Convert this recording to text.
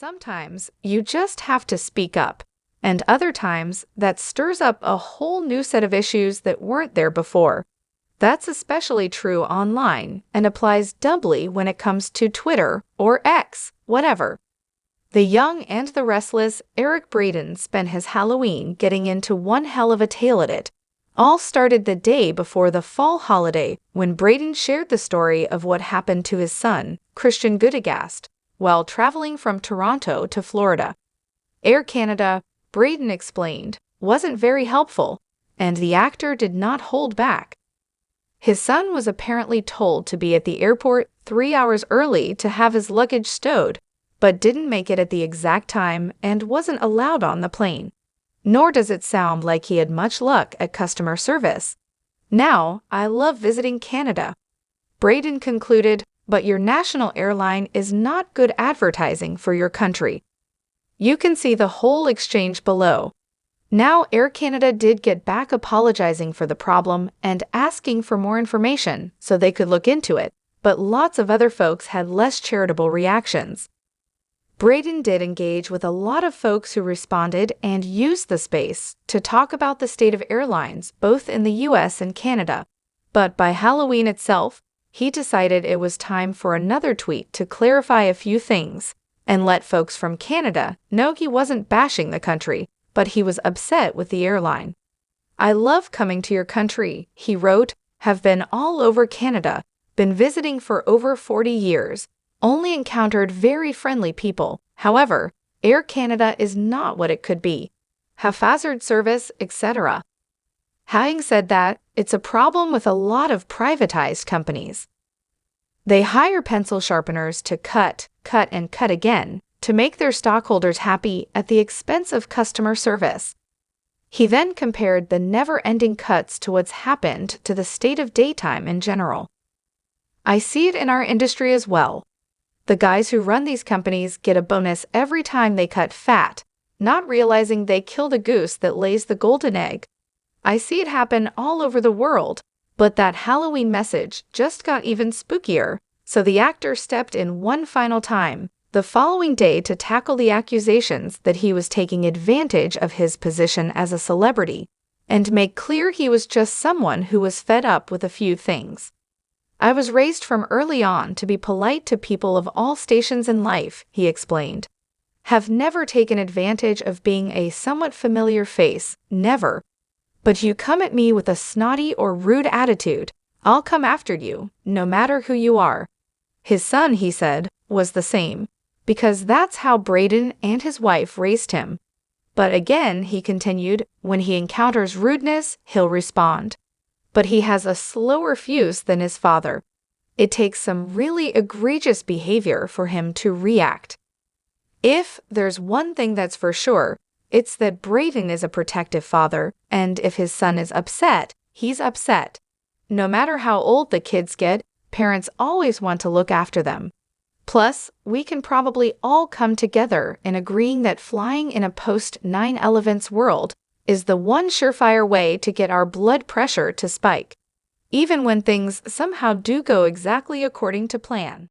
Sometimes you just have to speak up, and other times that stirs up a whole new set of issues that weren't there before. That's especially true online and applies doubly when it comes to Twitter or X, whatever. The young and the restless Eric Braeden spent his Halloween getting into one hell of a tale at it. All started the day before the fall holiday when Braeden shared the story of what happened to his son, Christian Goodegast, while traveling from Toronto to Florida. Air Canada, Braeden explained, wasn't very helpful, and the actor did not hold back. His son was apparently told to be at the airport 3 hours early to have his luggage stowed, but didn't make it at the exact time and wasn't allowed on the plane. Nor does it sound like he had much luck at customer service. Now, I love visiting Canada. Braeden concluded, but your national airline is not good advertising for your country. You can see the whole exchange below. Now, Air Canada did get back apologizing for the problem and asking for more information so they could look into it, but lots of other folks had less charitable reactions. Braeden did engage with a lot of folks who responded and used the space to talk about the state of airlines both in the US and Canada. But by Halloween itself, he decided it was time for another tweet to clarify a few things and let folks from Canada know he wasn't bashing the country, but he was upset with the airline. I love coming to your country, he wrote, have been all over Canada, been visiting for over 40 years, only encountered very friendly people. However, Air Canada is not what it could be. Haphazard service, etc. Having said that, it's a problem with a lot of privatized companies. They hire pencil sharpeners to cut, and cut again, to make their stockholders happy at the expense of customer service. He then compared the never-ending cuts to what's happened to the state of daytime in general. I see it in our industry as well. The guys who run these companies get a bonus every time they cut fat, not realizing they kill the goose that lays the golden egg. I see it happen all over the world, but that Halloween message just got even spookier, so the actor stepped in one final time, the following day, to tackle the accusations that he was taking advantage of his position as a celebrity, and make clear he was just someone who was fed up with a few things. I was raised from early on to be polite to people of all stations in life, he explained. Have never taken advantage of being a somewhat familiar face, never. But you come at me with a snotty or rude attitude, I'll come after you, no matter who you are. His son, he said, was the same, because that's how Braeden and his wife raised him. But again, he continued, when he encounters rudeness, he'll respond. But he has a slower fuse than his father. It takes some really egregious behavior for him to react. If there's one thing that's for sure, it's that Braeden is a protective father, and if his son is upset, he's upset. No matter how old the kids get, parents always want to look after them. Plus, we can probably all come together in agreeing that flying in a post-9/11 world is the one surefire way to get our blood pressure to spike, even when things somehow do go exactly according to plan.